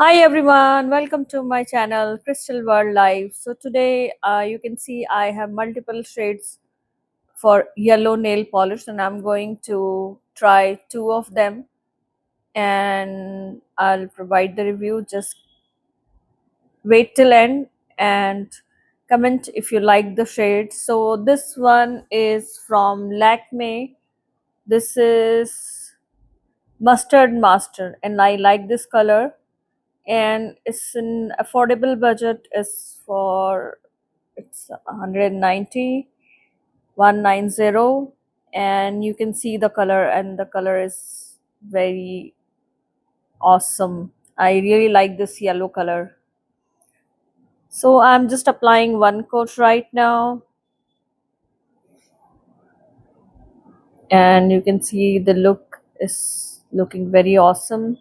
Hi everyone, welcome to my channel Crystal World Live. So today you can see I have multiple shades for yellow nail polish and I'm going to try two of them and I'll provide the review. Just wait till end and comment if you like the shade. So this one is from Lakme. This is Mustard Master and I like this color and it's an affordable budget is for it's 190 190, and you can see the color and the color is very awesome. I really like this yellow color. So I'm just applying one coat right now and you can see the look is looking very awesome.